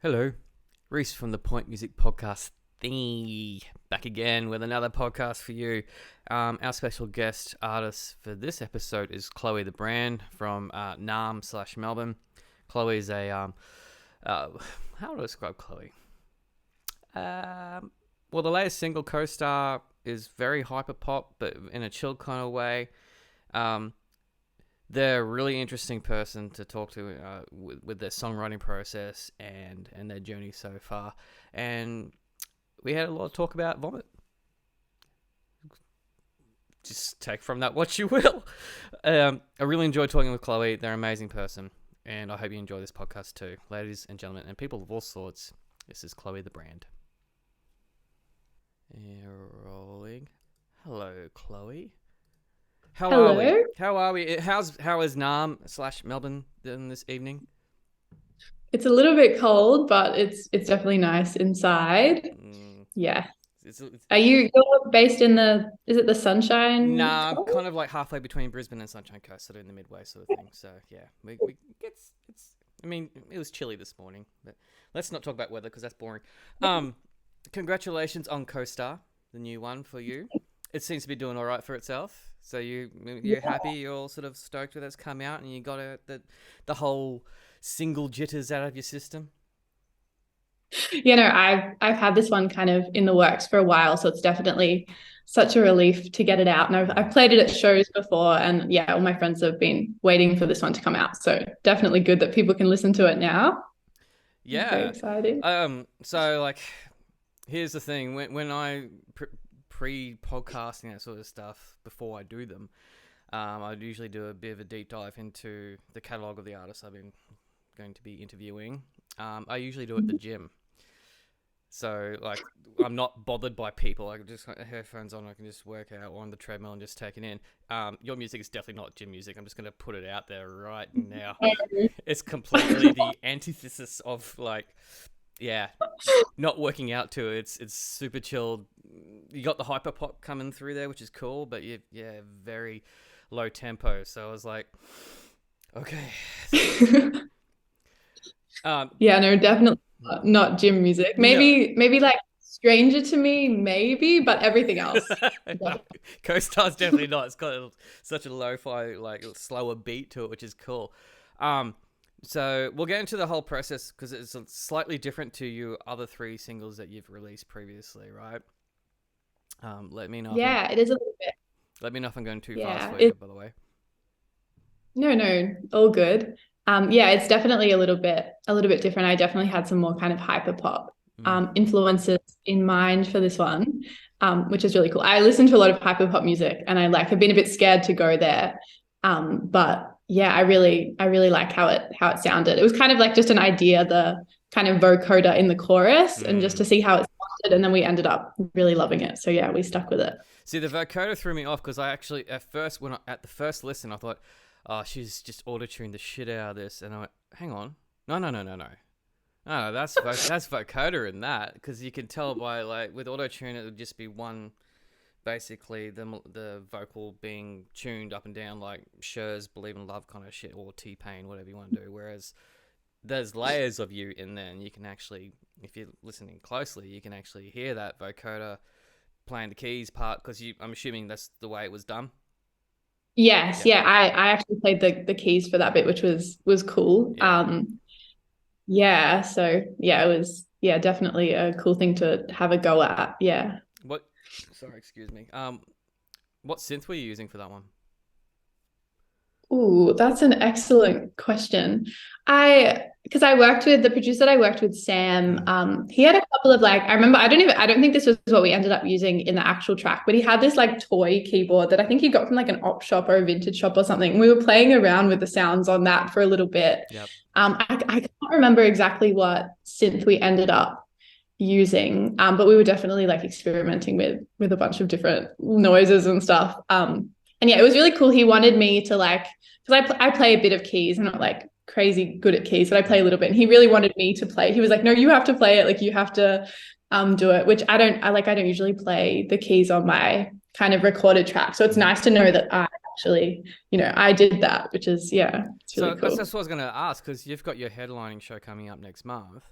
Hello, Reese from the Point Music Podcast thingy, back again with another podcast for you. Our special guest artist for this episode is Chloe the Brand from Naarm / Melbourne. Chloe is a how do I describe Chloe? Well, the latest single, Co-Star, is very hyperpop, but in a chill kind of way. They're a really interesting person to talk to with their songwriting process and their journey so far. And we had a lot of talk about vomit. Just take from that what you will. I really enjoyed talking with Chloe. They're an amazing person. And I hope you enjoy this podcast too. Ladies and gentlemen, and people of all sorts, this is Chloe the Brand. Yeah, rolling. Hello, Chloe. How are we? How is Naarm / Melbourne doing this evening? It's a little bit cold, but it's definitely nice inside. Yeah. You're based in is it the Sunshine Nah, I'm Coast? kind of like halfway between Brisbane and Sunshine Coast, sort of in the midway sort of thing. So yeah, I mean, it was chilly this morning, but let's not talk about weather because that's boring. Congratulations on Co-Star, the new one for you. It seems to be doing all right for itself. So you're happy, you're all sort of stoked with it's come out, and you got the whole single jitters out of your system. I've had this one kind of in the works for a while, so it's definitely such a relief to get it out. And I've played it at shows before, and yeah, all my friends have been waiting for this one to come out. So definitely good that people can listen to it now. Yeah, very exciting. So like, here's the thing: when I pre-podcasting that sort of stuff before I do them, I'd usually do a bit of a deep dive into the catalogue of the artists I've been going to be interviewing. I usually do it at the gym. So, like, I'm not bothered by people. I can just got headphones on. I can just work out on the treadmill and just take it in. Your music is definitely not gym music. I'm just going to put it out there right now. It's completely the antithesis of, like, yeah, not working out to it. It's super chilled. You got the hyperpop coming through there, which is cool, but very low tempo. So I was like, okay. Definitely not gym music. Maybe like Stranger to Me, maybe, but everything else. No, Co-Star's definitely not. It's got such a lo-fi, like slower beat to it, which is cool. So we'll get into the whole process because it's slightly different to your other 3 singles that you've released previously, right? Let me know. Yeah, it is a little bit. Let me know if I'm going too fast for you, by the way. No, all good. It's definitely a little bit different. I definitely had some more kind of hyperpop influences in mind for this one, which is really cool. I listen to a lot of hyperpop music, and have been a bit scared to go there. But yeah, I really like how it sounded. It was kind of like just an idea, the kind of vocoder in the chorus, and just to see how it sounded, and then we ended up really loving it. So yeah, we stuck with it. See, the vocoder threw me off because I actually at the first listen I thought, oh, she's just auto-tuned the shit out of this, and I went, hang on, no, that's vocoder in that, because you can tell by, like, with auto-tune it would just be one, basically the vocal being tuned up and down like Cher's Believe in Love kind of shit, or T-Pain, whatever you want to do, whereas there's layers of you in there, and you can actually, if you're listening closely, you can actually hear that vocoder playing the keys part, because I'm assuming that's the way it was done. Yes, yeah. I actually played the keys for that bit, which was cool. Yeah. So yeah, it was definitely a cool thing to have a go at. Yeah. Sorry, excuse me. What synth were you using for that one? Ooh, that's an excellent question. Because I worked with the producer that I worked with, Sam. He had a couple of, like, I remember, I don't think this was what we ended up using in the actual track, but he had this like toy keyboard that I think he got from like an op shop or a vintage shop or something. We were playing around with the sounds on that for a little bit. Yep. I can't remember exactly what synth we ended up using, but we were definitely like experimenting with a bunch of different noises and stuff. And yeah, it was really cool. He wanted me to, like, because I play a bit of keys. I'm not like crazy good at keys, but I play a little bit. And he really wanted me to play. He was like, no, you have to play it. Like, you have to do it, which I don't usually play the keys on my kind of recorded track. So it's nice to know that I actually, I did that, which is, it's really cool. That's what I was going to ask, because you've got your headlining show coming up next month.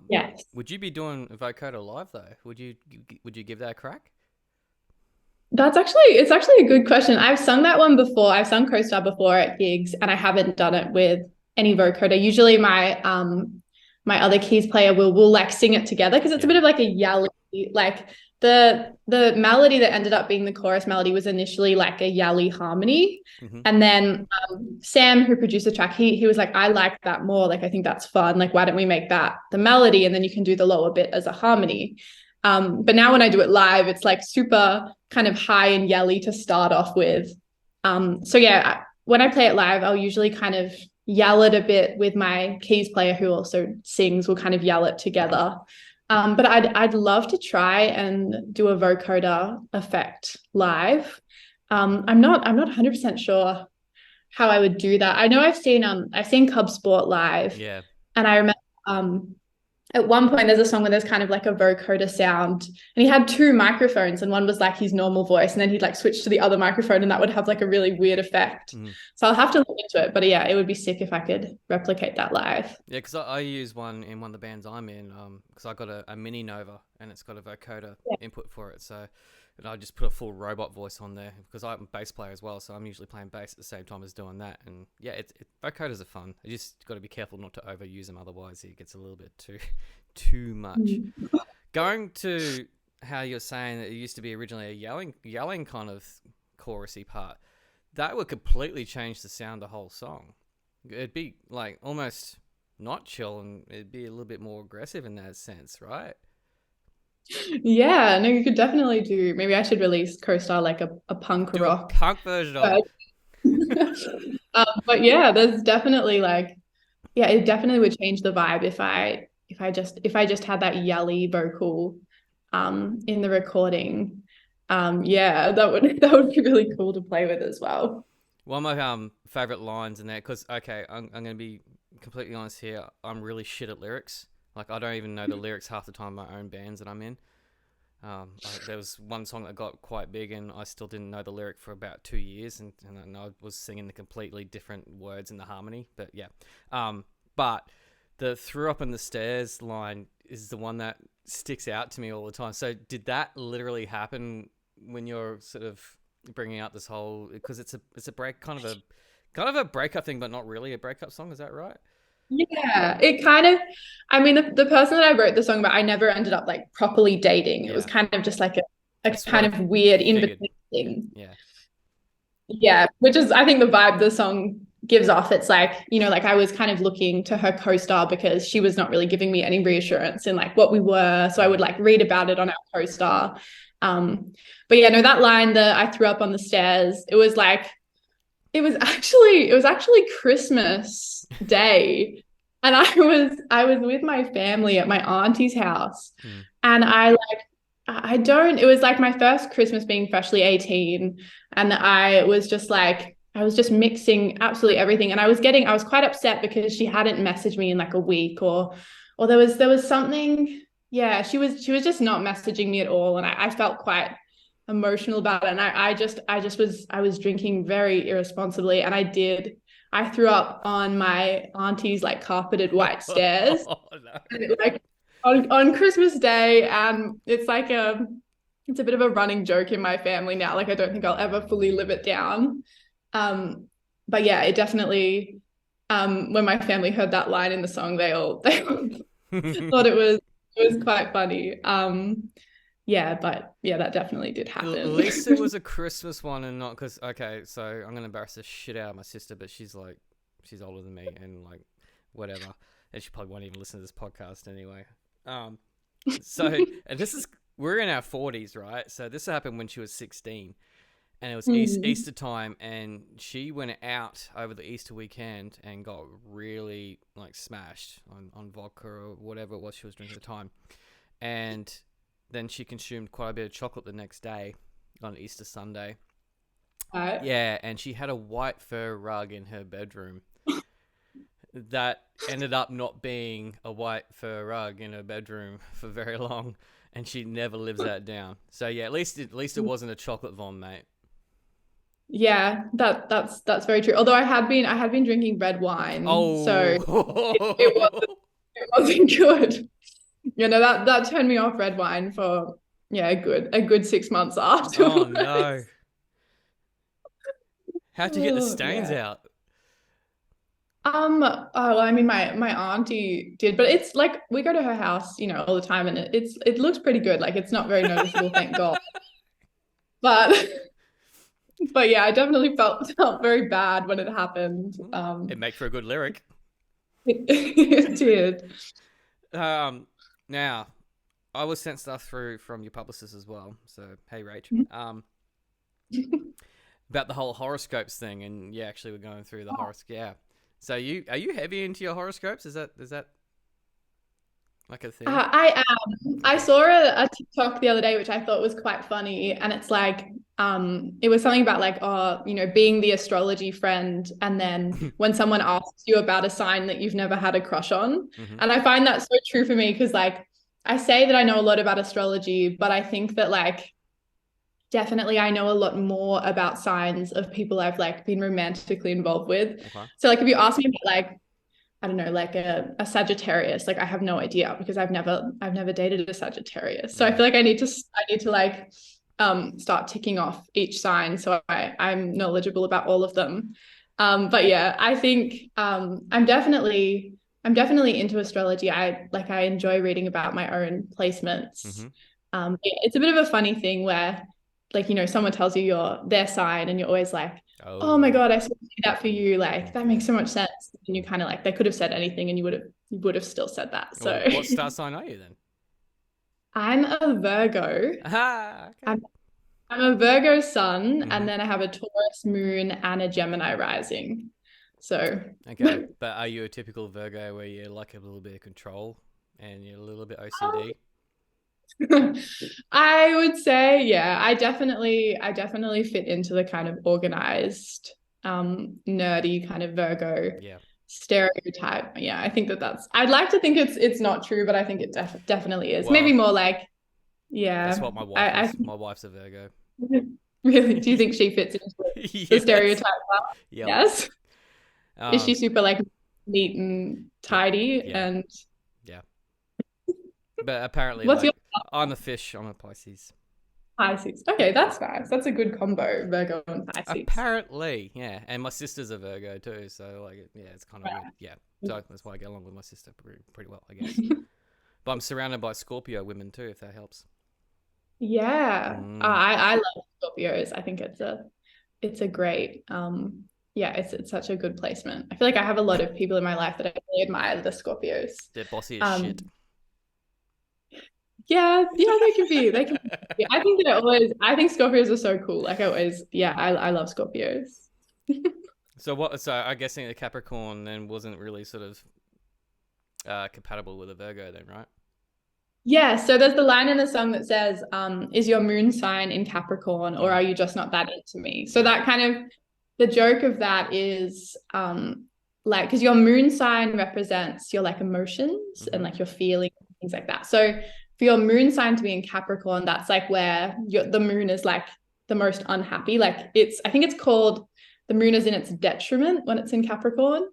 Yes. Would you be doing vocoder live though? Would you give that a crack? It's actually a good question. I've sung that one before. I've sung Co-Star before at gigs, and I haven't done it with any vocoder. Usually my other keys player will like sing it together because it's a bit of like a yelly, like the melody that ended up being the chorus melody was initially like a yelly harmony. And then Sam, who produced the track, he was like, I like that more. Like, I think that's fun. Like, why don't we make that the melody, and then you can do the lower bit as a harmony. But now when I do it live, it's like super kind of high and yelly to start off with. So yeah, when I play it live, I'll usually kind of yell it a bit with my keys player who also sings. We'll kind of yell it together. But I'd love to try and do a vocoder effect live. I'm not 100% sure how I would do that. I know I've seen Cub Sport live. Yeah. And I remember at one point there's a song where there's kind of like a vocoder sound, and he had two microphones, and one was like his normal voice, and then he'd like switch to the other microphone, and that would have like a really weird effect. So I'll have to look into it, but yeah, it would be sick if I could replicate that live. Yeah, because I use one in one of the bands I'm in, because I got a mini Nova, and it's got a vocoder input for it, so and I just put a full robot voice on there because I'm a bass player as well, so I'm usually playing bass at the same time as doing that. And yeah, vocoders are fun. You just got to be careful not to overuse them, otherwise it gets a little bit too much. Going to how you're saying that it used to be originally a yelling kind of chorusy part, that would completely change the sound of the whole song. It'd be like almost not chill, and it'd be a little bit more aggressive in that sense, right? Yeah, no, you could definitely do. Maybe I should release Co-Star like a punk Do rock a punk version of it. but yeah, there's definitely like, yeah, it definitely would change the vibe if I just had that yelly vocal in the recording. Yeah, that would be really cool to play with as well. One of my favorite lines in there, because okay, I'm gonna be completely honest here. I'm really shit at lyrics. Like, I don't even know the lyrics half the time my own bands that I'm in. There was one song that got quite big, and I still didn't know the lyric for about 2 years, and I was singing the completely different words in the harmony. But yeah, but the "threw up on the stairs" line is the one that sticks out to me all the time. So did that literally happen when you're sort of bringing out this whole? Because it's a break kind of a breakup thing, but not really a breakup song. Is that right? Yeah, it kind of, I mean, the person that I wrote the song about, I never ended up like properly dating. It was kind of just like a kind of weird in-between thing. Yeah. Yeah, which is, I think, the vibe the song gives off. It's like, you know, like I was kind of looking to her co-star because she was not really giving me any reassurance in like what we were. So I would like read about it on our co-star. But yeah, no, that line that I threw up on the stairs, it was like, it was actually Christmas Day, and I was with my family at my auntie's house, and it was like my first Christmas being freshly 18, and I was just mixing absolutely everything, and I was quite upset because she hadn't messaged me in like a week, or there was something. Yeah, she was just not messaging me at all, and I felt quite emotional about it, and I was drinking very irresponsibly, and I threw up on my auntie's like carpeted white stairs. Oh, no. And it, like on Christmas Day, and it's like it's a bit of a running joke in my family now. Like, I don't think I'll ever fully live it down. But yeah, it definitely, when my family heard that line in the song, they all thought it was quite funny. Yeah, but yeah, that definitely did happen. At least it was a Christmas one and not because, okay, so I'm going to embarrass the shit out of my sister, but she's older than me and like whatever. And she probably won't even listen to this podcast anyway. So, and we're in our 40s, right? So this happened when she was 16 and it was Easter time, and she went out over the Easter weekend and got really like smashed on vodka or whatever it was she was drinking at the time. And then she consumed quite a bit of chocolate the next day on Easter Sunday. Yeah, and she had a white fur rug in her bedroom that ended up not being a white fur rug in her bedroom for very long, and she never lives that down. So yeah, at least it wasn't a chocolate vom, mate. Yeah, that's very true. Although I had been drinking red wine, so it It wasn't good. That turned me off red wine for a good 6 months Oh afterwards. no. How'd you get the Oh, stains yeah. out? Oh, I mean, my auntie did, but it's like we go to her house, all the time, and it looks pretty good. Like it's not very noticeable, thank God. But but yeah, I definitely felt very bad when it happened. It makes for a good lyric. It did. Now, I was sent stuff through from your publicist as well. So hey, Rach. About the whole horoscopes thing, and yeah, actually, we're going through the horoscope. Yeah. So are you heavy into your horoscopes? Is that like a thing? I am. I Okay. saw a TikTok the other day, which I thought was quite funny, and it's like, it was something about like, oh, being the astrology friend, and then when someone asks you about a sign that you've never had a crush on, Hmm. and I find that so true for me because like I say that I know a lot about astrology, but I think that like definitely I know a lot more about signs of people I've like been romantically involved with. Okay. So like if you ask me about like I don't know, like a Sagittarius. Like I have no idea because I've never dated a Sagittarius. So I Mm. feel like I need to like start ticking off each sign so I'm knowledgeable about all of them. But yeah, I think I'm definitely into astrology. I enjoy reading about my own placements. Hmm. It's a bit of a funny thing where like someone tells you their sign and you're always like, oh my Oh. God, I see that for you. Like that makes Okay. so much sense. And you kind of like they could have said anything and you would have still said that. So Well, what star sign are you then? I'm a Virgo. Ah. Okay. I'm I'm a Virgo sun, and Hmm. then I have a Taurus moon and a Gemini rising. So Okay. But are you a typical Virgo where you like a little bit of control and you're a little bit OCD? I would say, yeah, I definitely fit into the kind of organized, nerdy kind of Virgo Yeah. stereotype. Yeah, I think I'd like to think it's not true, but I think it definitely is. Maybe Well, more like, that's yeah, what my wife I is. My wife's a Virgo. really, do you think she fits into the Yes. stereotype? Well? Yep. Yes. Is she Um. super like neat and Yeah. tidy? Yeah. And Yeah. But apparently, what's like, your I'm a fish. I'm a Pisces. Pisces? Okay, that's nice. That's a good combo, Virgo and Pisces. Apparently, yeah. And my sister's a Virgo too, so like, yeah, it's kind of weird. Yeah. So that's why I get along with my sister pretty well, I guess. But I'm surrounded by Scorpio women too, if that helps. Yeah, Mm. I love Scorpios. I think it's a great yeah, it's such a good placement. I feel like I have a lot of people in my life that I really admire the Scorpios. They're bossy as shit. Um yeah, yeah, they can be. I think Scorpios are so cool. Like I always, yeah, I love Scorpios. So what? So I'm guessing the Capricorn then wasn't really sort of compatible with a Virgo then, right? Yeah, so there's the line in the song that says, is your moon sign in Capricorn or Mm. are you just not that into me? So Yeah. that kind of the joke of that is like because your moon sign represents your like emotions and Mm-hmm. like your feelings, things like that. So for your moon sign to be in Capricorn, that's like where the moon is like the most unhappy. Like I think it's called the moon is in its detriment when it's in Capricorn.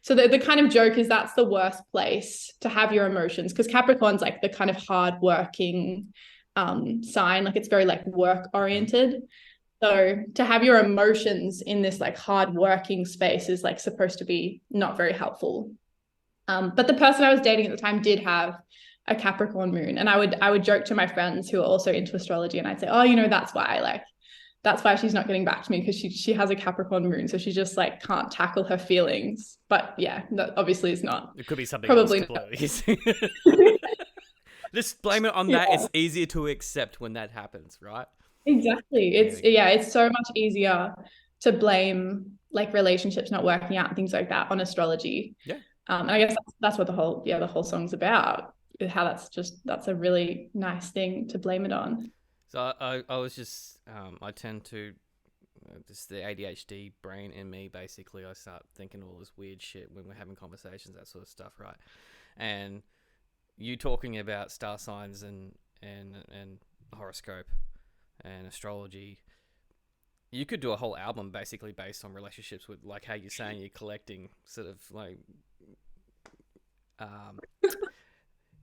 So the kind of joke is that's the worst place to have your emotions because Capricorn's like the kind of hardworking sign, like it's very like work Mm-hmm. oriented. So to have your emotions in this like hardworking space is like supposed to be not very helpful. But the person I was dating at the time did have a Capricorn moon, and I would joke to my friends who are also into astrology, and I'd say, oh, that's why she's not getting back to me because she has a Capricorn moon, so she just like can't tackle her feelings. But yeah, that obviously is not It could be something else probably not. completely. Just blame it on that. Yeah, It's easier to accept when that happens, right? exactly. Yeah. It's so much easier to blame like relationships not working out and things like that on astrology. Yeah. And I guess that's what the whole song's about. How that's a really nice thing to blame it on. So I was just I tend to just the ADHD brain in me. Basically, I start thinking all this weird shit when we're having conversations, that sort of stuff, right? And you talking about star signs and horoscope and astrology. You could do a whole album basically based on relationships with like how you're saying you're collecting sort of like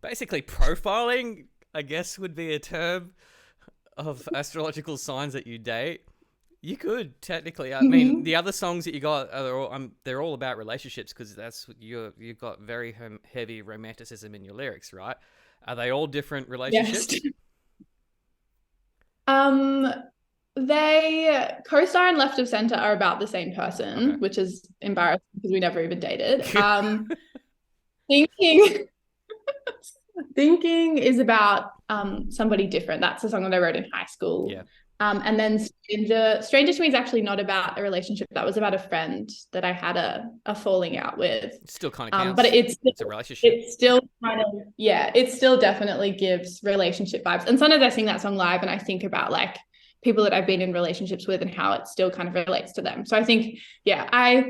basically profiling, I guess, would be a term of astrological signs that you date. You could technically. I mean, the other songs that you got they're all about relationships because that's you've got very heavy romanticism in your lyrics, right? Are they all different relationships? Yes. They Co-Star and Left of Center are about the same person, Okay. which is embarrassing because we never even dated. Thinking Thinking is about somebody different. That's the song that I wrote in high school. Yeah. And then Stranger to Me is actually not about a relationship. That was about a friend that I had a falling out with. It still kind of counts. But it's a relationship. It still kind of, yeah, it still definitely gives relationship vibes. And sometimes I sing that song live and I think about like people that I've been in relationships with and how it still kind of relates to them. So I think, yeah,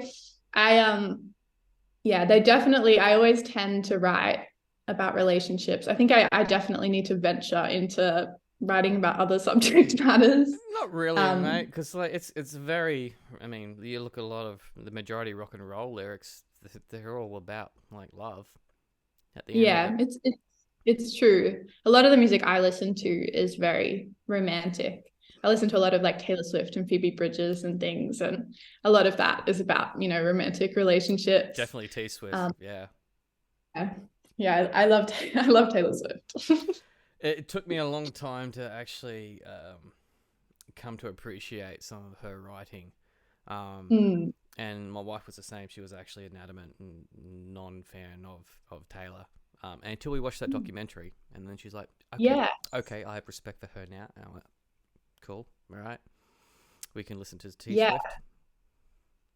they definitely, I always tend to write about relationships. I think I definitely need to venture into writing about other subject matters. Not really, mate, because like it's very. I mean, you look at a lot of the majority rock and roll lyrics; they're all about like love. At the end of it. It's true. A lot of the music I listen to is very romantic. I listen to a lot of like Taylor Swift and Phoebe Bridgers and things, and a lot of that is about romantic relationships. Definitely T Swift. Yeah. I love Taylor Swift. It took me a long time to actually come to appreciate some of her writing. And my wife was the same. She was actually an adamant non-fan of Taylor. And until we watched that documentary. And then she's like, okay, I have respect for her now. And I went, cool, all right. We can listen to T Swift.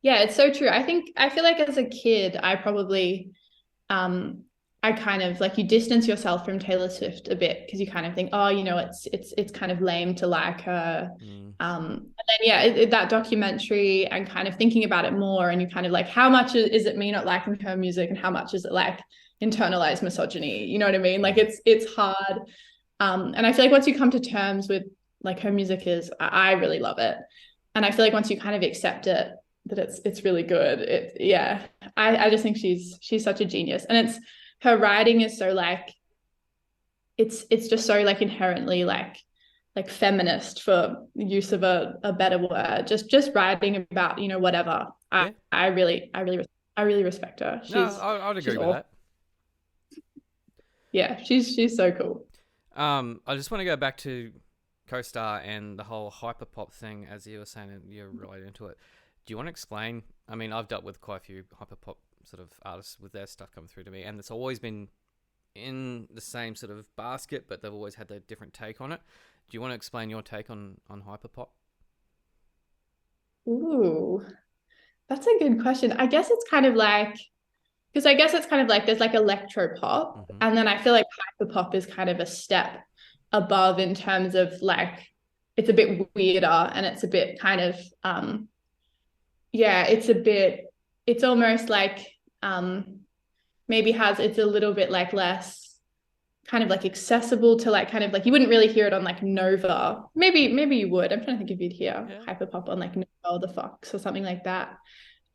Yeah, it's so true. I feel like as a kid, I probably... I kind of like you distance yourself from Taylor Swift a bit because you kind of think, oh, it's kind of lame to like her. And then that documentary and kind of thinking about it more, and you kind of like, how much is it me not liking her music, and how much is it like internalized misogyny? You know what I mean? Like it's hard. And I feel like once you come to terms with like her music I really love it, and I feel like once you kind of accept it, that it's really good. I just think she's such a genius, and her writing is so like it's just so like inherently like feminist, for use of a better word. Just writing about whatever. I really respect her. I'd agree with that. Yeah, she's so cool. I just want to go back to Co-Star and the whole hyperpop thing, as you were saying, and you're related into it. Do you want to explain? I mean, I've dealt with quite a few hyperpop sort of artists with their stuff coming through to me, and it's always been in the same sort of basket, but they've always had their different take on it. Do you want to explain your take on hyperpop? Ooh, that's a good question. I guess it's kind of like, because I guess it's kind of like there's like electro pop, and then I feel like hyperpop is kind of a step above in terms of like it's a bit weirder, and it's a bit kind of it's almost like maybe it's a little bit like less kind of like accessible to like kind of like you wouldn't really hear it on like Nova. Maybe you would. I'm trying to think if you'd hear hyperpop on like Nova or the Fox or something like that.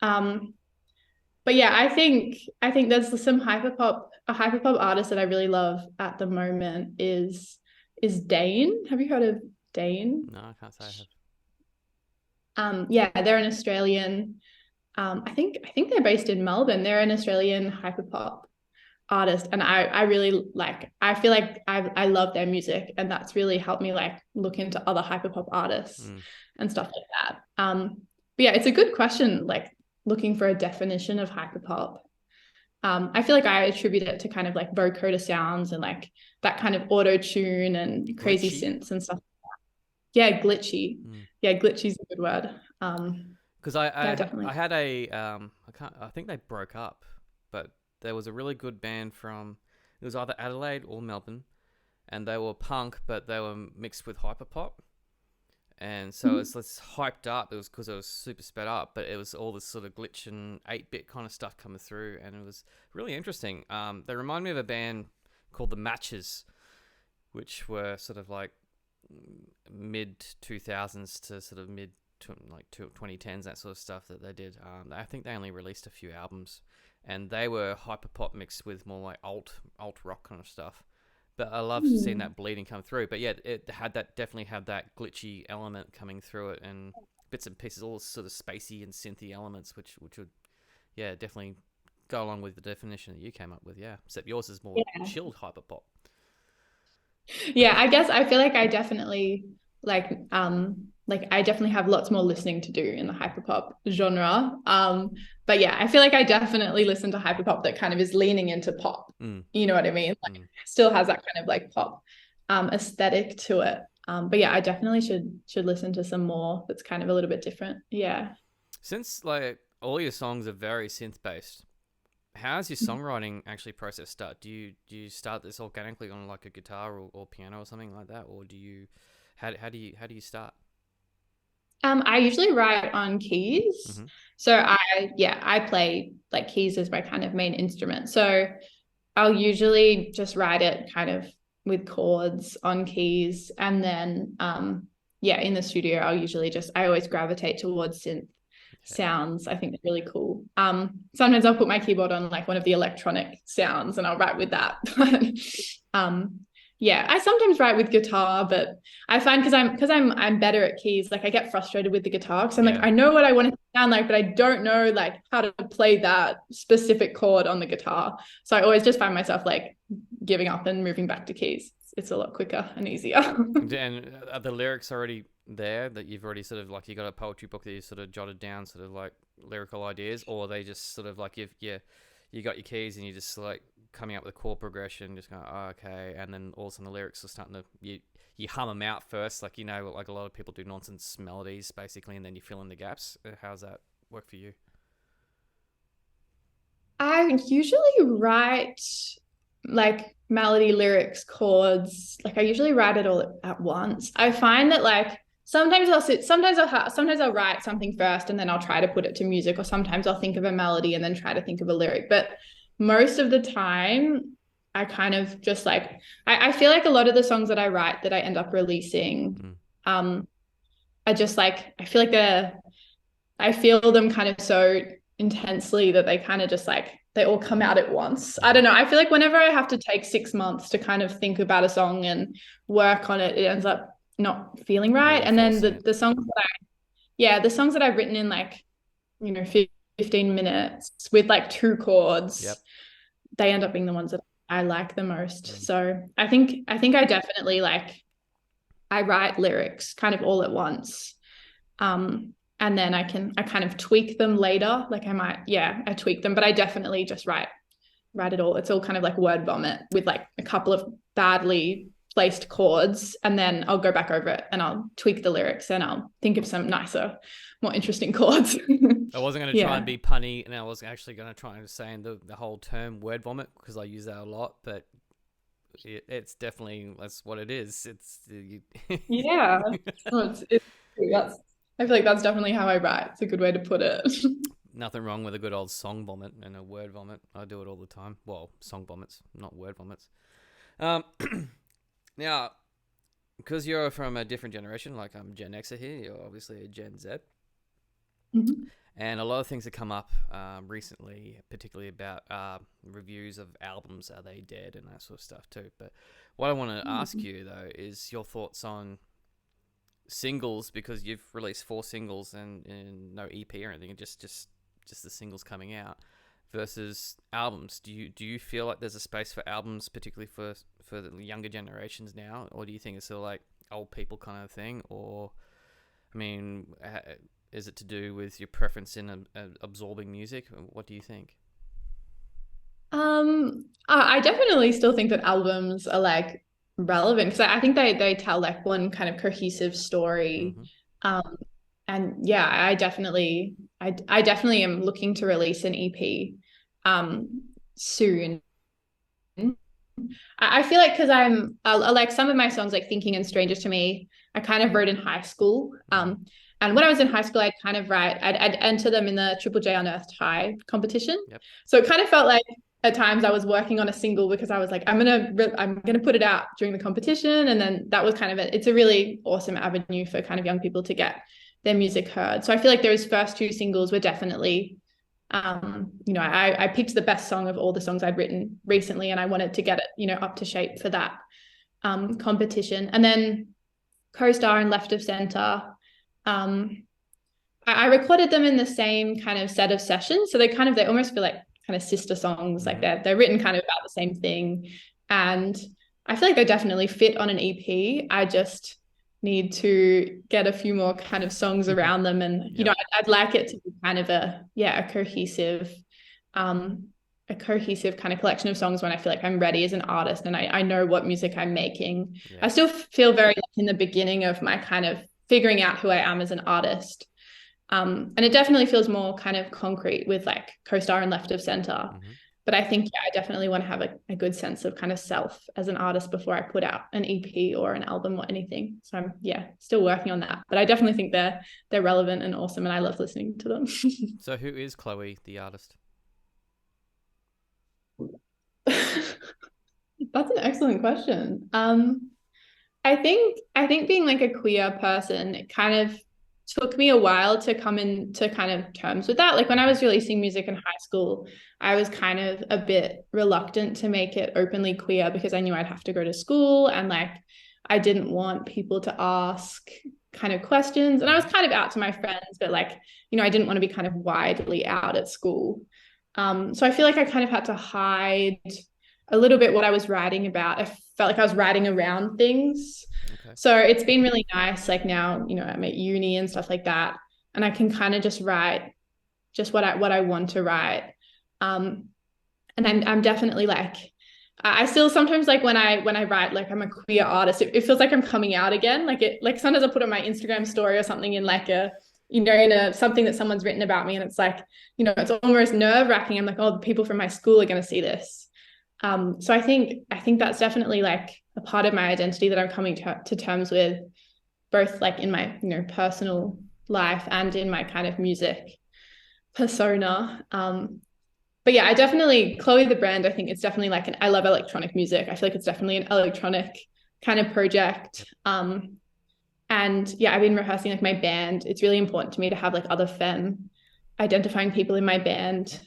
But yeah, I think there's some hyperpop artist that I really love at the moment is Dane. Have you heard of Dane? No, I can't say I have. They're an Australian. I think they're based in Melbourne. They're an Australian hyperpop artist, and I really like. I feel like I love their music, and that's really helped me like look into other hyperpop artists and stuff like that. But yeah, it's a good question. Like looking for a definition of hyperpop. I feel like I attribute it to kind of like vocoder sounds and like that kind of auto tune and crazy synths and stuff. Yeah, glitchy. Yeah, glitchy is a good word. Because I had I think they broke up, but there was a really good band it was either Adelaide or Melbourne, and they were punk, but they were mixed with hyperpop. And so it's hyped up. It was because it was super sped up, but it was all this sort of glitch and 8-bit kind of stuff coming through, and it was really interesting. They remind me of a band called The Matches, which were sort of like mid 2000s to sort of mid 2010s, that sort of stuff that they did. I think they only released a few albums, and they were hyperpop mixed with more like alt rock kind of stuff. But I love seeing that bleeding come through. But yeah, it definitely had that glitchy element coming through it, and bits and pieces, all sort of spacey and synthy elements, which would, yeah, definitely go along with the definition that you came up with. Yeah, except yours is more chilled hyperpop. Yeah, I guess I feel like I definitely like I definitely have lots more listening to do in the hyperpop genre. But yeah, I feel like I definitely listen to hyperpop that kind of is leaning into pop. You know what I mean? Like still has that kind of like pop aesthetic to it. But yeah, I definitely should listen to some more that's kind of a little bit different. Yeah. Since like all your songs are very synth based, how's your songwriting actually process start? Do you start this organically on like a guitar or piano or something like that, or do you how do you start? I usually write on keys. So I play like keys as my kind of main instrument. So I'll usually just write it kind of with chords on keys, and then in the studio I always gravitate towards synth sounds. I think they're really cool. Sometimes I'll put my keyboard on like one of the electronic sounds and I'll write with that. I sometimes write with guitar, but I find because I'm better at keys, like I get frustrated with the guitar because I'm like, I know what I want it to sound like, but I don't know like how to play that specific chord on the guitar. So I always just find myself like giving up and moving back to keys. It's a lot quicker and easier. And are the lyrics already there that you've already sort of like, you got a poetry book that you sort of jotted down sort of like lyrical ideas, or are they just sort of like you got your keys and you just like coming up with a chord progression, just going, oh, okay, and then all of a sudden the lyrics are starting to you hum them out first, like, you know, like a lot of people do nonsense melodies basically, and then you fill in the gaps. How's that work for you? I usually write like melody, lyrics, chords. Like I usually write it all at once. I find that like sometimes I'll write something first and then I'll try to put it to music, or sometimes I'll think of a melody and then try to think of a lyric. But most of the time I kind of just like I feel like a lot of the songs that I write that I end up releasing are just like, I feel like I feel them kind of so intensely that they kind of just like they all come out at once. I don't know. I feel like whenever I have to take 6 months to kind of think about a song and work on it, it ends up not feeling right. Really, and then the songs that I've written in like, you know, 15 minutes with like 2 chords, they end up being the ones that I like the most. So I think I definitely like, I write lyrics kind of all at once. And then I kind of tweak them later. Like I tweak them, but I definitely just write it all. It's all kind of like word vomit with like a couple of badly placed chords, and then I'll go back over it and I'll tweak the lyrics and I'll think of some nicer, more interesting chords. I wasn't going to try and be punny, and I was actually going to try and say the whole term word vomit, because I use that a lot, but it's definitely, that's what it is. It's yeah. I feel like that's definitely how I write. It's a good way to put it. Nothing wrong with a good old song vomit and a word vomit. I do it all the time. Well, song vomits, not word vomits. Now, because you're from a different generation, like I'm Gen Xer here, you're obviously a Gen Z. And a lot of things have come up recently, particularly about reviews of albums, are they dead, and that sort of stuff too. But what I want to ask you, though, is your thoughts on singles, because you've released 4 singles and no EP or anything, just the singles coming out, versus albums. Do you feel like there's a space for albums, particularly for the younger generations now, or do you think it's sort of like old people kind of thing? Or, I mean, is it to do with your preference in absorbing music? What do you think? I definitely still think that albums are like relevant, because I think they tell like one kind of cohesive story. And yeah, I definitely am looking to release an EP soon. I feel like, because I'm like some of my songs, like Thinking and Strangers to Me, I kind of wrote in high school. And when I was in high school, I'd enter them in the Triple J Unearthed High competition. So it kind of felt like at times I was working on a single, because I was like, I'm gonna put it out during the competition, and then that was kind of it's a really awesome avenue for kind of young people to get their music heard. So I feel like those first 2 singles were definitely I picked the best song of all the songs I'd written recently, and I wanted to get it, up to shape for that competition. And then Co-Star and Left of Center, I recorded them in the same kind of set of sessions. So they almost feel like kind of sister songs, like they're written kind of about the same thing. And I feel like they definitely fit on an EP. I just need to get a few more kind of songs around them. And, I'd like it to be kind of a cohesive kind of collection of songs when I feel like I'm ready as an artist and I know what music I'm making. Yeah. I still feel very in the beginning of my kind of figuring out who I am as an artist. And it definitely feels more kind of concrete with like Co-Star and Left of Center. But I think, I definitely want to have a good sense of kind of self as an artist before I put out an EP or an album or anything. So I'm, still working on that. But I definitely think they're relevant and awesome, and I love listening to them. So who is Chloe, the artist? That's an excellent question. I think being like a queer person, it kind of took me a while to come into kind of terms with that. Like when I was releasing music in high school, I was kind of a bit reluctant to make it openly queer because I knew I'd have to go to school and like I didn't want people to ask kind of questions. And I was kind of out to my friends, but like, I didn't want to be kind of widely out at school. So I feel like I kind of had to hide a little bit what I was writing about. I felt like I was writing around things. Okay. So it's been really nice. Like now, I'm at uni and stuff like that. And I can kind of just write just what I want to write. And I'm definitely like, I still sometimes like when I write, like I'm a queer artist, it feels like I'm coming out again. Like sometimes I put on my Instagram story or something in like something that someone's written about me. And it's like, it's almost nerve wracking. I'm like, oh, the people from my school are going to see this. So I think that's definitely like a part of my identity that I'm coming to terms with, both like in my personal life and in my kind of music persona. But I definitely, Chloe the brand, I think it's definitely like I love electronic music. I feel like it's definitely an electronic kind of project. And I've been rehearsing like my band. It's really important to me to have like other femme identifying people in my band.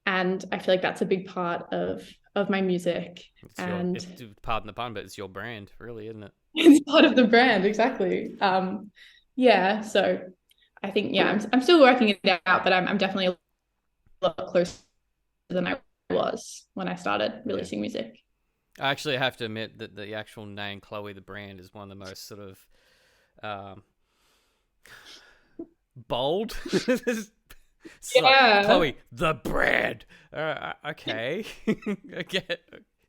And I feel like that's a big part of my music. It's pardon the pun, but it's your brand, really, isn't it? It's part of the brand, exactly. So I think I'm still working it out, but I'm definitely a lot closer than I was when I started releasing music. I actually have to admit that the actual name Chloe the brand is one of the most sort of bold. It's like, Chloe, the brand. Okay. Okay.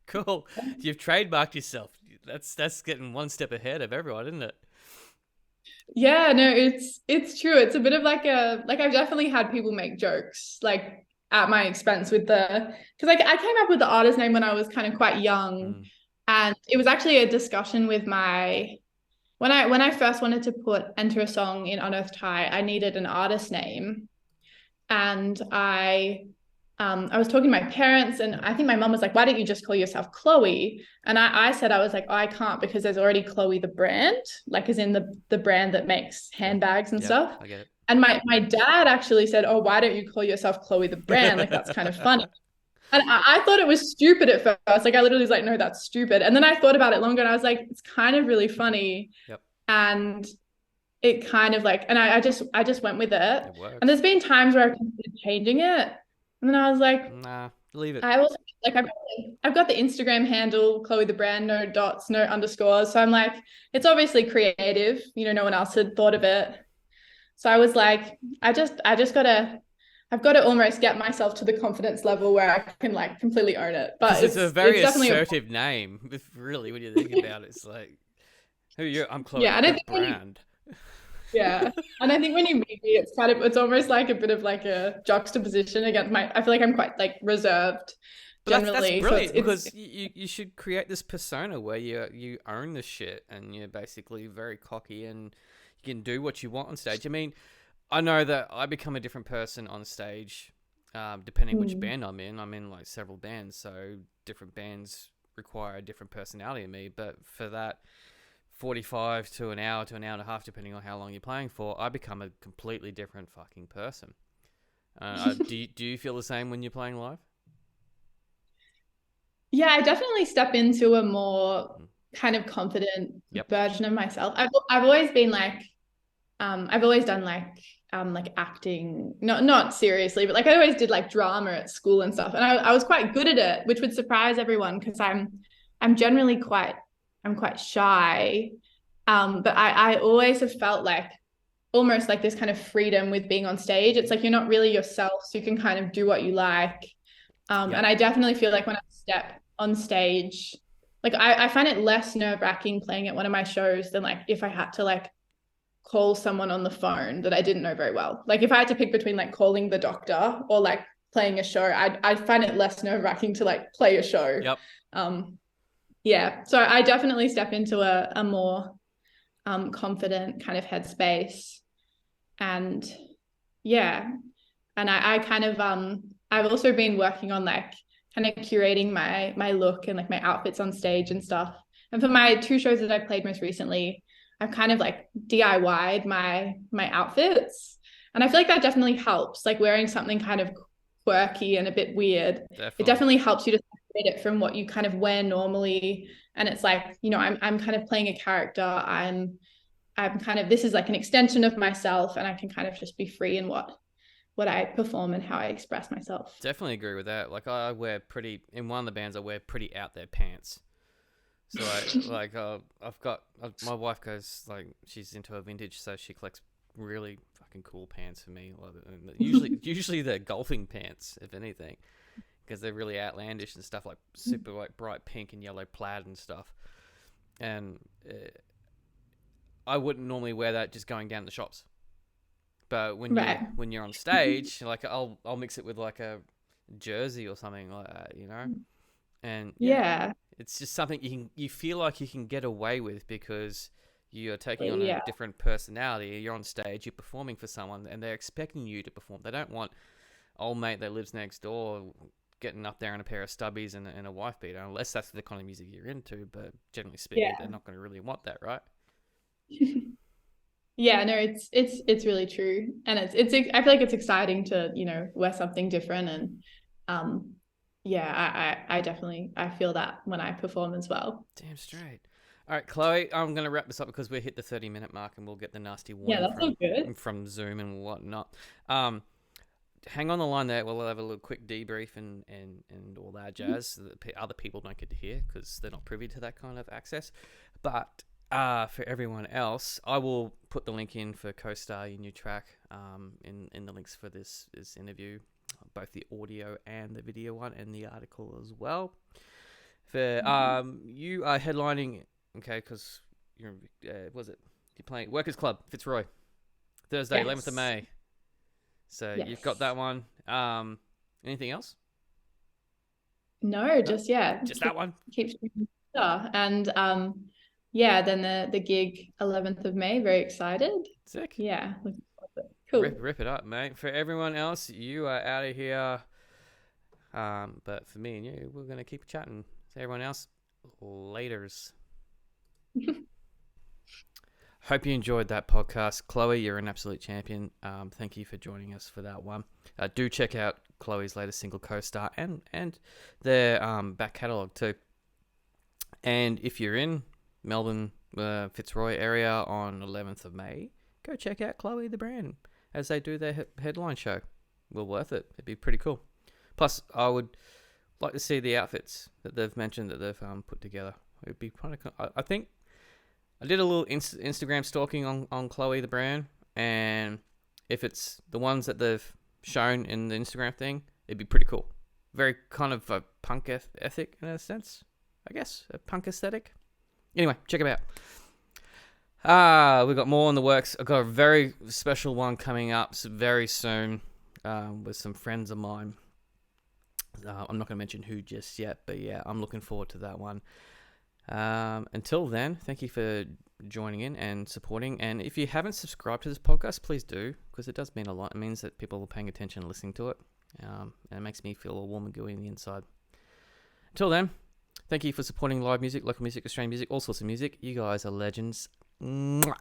Cool. You've trademarked yourself. That's getting one step ahead of everyone, isn't it? Yeah, no, it's true. It's a bit of like I've definitely had people make jokes like at my expense with because I came up with the artist name when I was kind of quite young, and it was actually a discussion with my when I first wanted to enter a song in Unearthed High, I needed an artist name. And I was talking to my parents, and I think my mum was like, why don't you just call yourself Chloe? And I said, I was like, oh, I can't, because there's already Chloe the brand, like as in the brand that makes handbags and stuff. I get it. And my dad actually said, oh, why don't you call yourself Chloe the brand? Like, that's kind of funny. And I thought it was stupid at first. Like I literally was like, no, that's stupid. And then I thought about it longer and I was like, it's kind of really funny. Yep. And it kind of like, and I just went with it. And there's been times where I considered changing it, and then I was like, nah, leave it. I also like I've got the Instagram handle Chloe the brand, no dots, no underscores. So I'm like, it's obviously creative. No one else had thought of it. So I was like, I've got to almost get myself to the confidence level where I can like completely own it. But it's a very assertive name, really, when you think about it. It's like, I'm Chloe the brand. Yeah. And I think when you meet me, it's almost like a bit of like a juxtaposition against I feel like I'm quite like reserved generally. That's brilliant, because you should create this persona where you own the shit and you're basically very cocky and you can do what you want on stage. I mean, I know that I become a different person on stage depending which band I'm in. I'm in like several bands, so different bands require a different personality in me. But for that 45 to an hour and a half, depending on how long you're playing for, I become a completely different fucking person. Do you feel the same when you're playing live? Yeah, I definitely step into a more kind of confident Yep. version of myself. I've always been like, I've always done like acting, not seriously, but like I always did like drama at school and stuff. And I was quite good at it, which would surprise everyone because I'm generally I'm quite shy. But I always have felt like almost like this kind of freedom with being on stage. It's like you're not really yourself, so you can kind of do what you like. Yep. And I definitely feel like when I step on stage, like I find it less nerve-wracking playing at one of my shows than like if I had to like call someone on the phone that I didn't know very well. Like if I had to pick between like calling the doctor or like playing a show, I'd find it less nerve-wracking to like play a show. Yep. Yeah. So I definitely step into a more confident kind of headspace. And yeah. And I kind of I've also been working on like kind of curating my look and like my outfits on stage and stuff. And for my 2 shows that I played most recently, I've kind of like DIY'd my outfits. And I feel like that definitely helps, like wearing something kind of quirky and a bit weird. Definitely. It definitely helps you to separate it from what you kind of wear normally. And it's like, you know, I'm kind of playing a character. I'm kind of, this is like an extension of myself, and I can kind of just be free in what I perform and how I express myself. Definitely agree with that. Like I wear pretty, in one of the bands I wear pretty out there pants. So my wife goes like, she's into her vintage, so she collects really fucking cool pants for me. Usually they're golfing pants, if anything, because they're really outlandish and stuff, like super like bright pink and yellow plaid and stuff. And I wouldn't normally wear that just going down the shops. But when you're on stage, like I'll mix it with like a jersey or something like that, you know. And yeah, it's just something you feel like you can get away with because you're taking on yeah. a different personality. You're on stage, you're performing for someone, and they're expecting you to perform. They don't want old mate that lives next door getting up there in a pair of stubbies and a wife beater, unless that's the kind of music you're into. But generally speaking, they're not going to really want that, right? Yeah, no, it's really true. And it's I feel like it's exciting to, you know, wear something different. And yeah, I definitely I feel that when I perform as well. Damn straight. All right, Chloe, I'm going to wrap this up because we hit the 30-minute mark and we'll get the nasty warning Yeah, that's all good. from Zoom and whatnot. Hang on the line there. We'll have a little quick debrief and all that jazz that other people don't get to hear because they're not privy to that kind of access. But for everyone else, I will put the link in for Co-Star, your new track, in the links for this interview, both the audio and the video one, and the article as well. For you are headlining, okay, because you're you're playing Workers Club Fitzroy Thursday, 11th of May. So you've got that one. Anything else? No, just that one. Keep and yeah, then the gig 11th of May. Very excited. Sick. Yeah. Cool. Rip it up, mate. For everyone else, you are out of here. But for me and you, we're gonna keep chatting. So everyone else, laters. Hope you enjoyed that podcast. Chloe, you're an absolute champion. Thank you for joining us for that one. Do check out Chloe's latest single, Co-Star, and their back catalogue too. And if you're in Melbourne, Fitzroy area on 11th of May, go check out Chloe the brand as they do their headline show. Well worth it. It'd be pretty cool. Plus, I would like to see the outfits that they've mentioned that they've put together. It'd be kind of. I think I did a little Instagram stalking on Chloe the brand, and if it's the ones that they've shown in the Instagram thing, it'd be pretty cool. Very kind of a punk ethic in a sense, I guess, a punk aesthetic. Anyway, check it out. We've got more in the works. I've got a very special one coming up very soon with some friends of mine. I'm not going to mention who just yet, but yeah, I'm looking forward to that one. Until then, thank you for joining in and supporting. And if you haven't subscribed to this podcast, please do, because it does mean a lot. It means that people are paying attention and listening to it. And it makes me feel all warm and gooey on the inside. Until then, thank you for supporting live music, local music, Australian music, all sorts of music. You guys are legends. Mwah.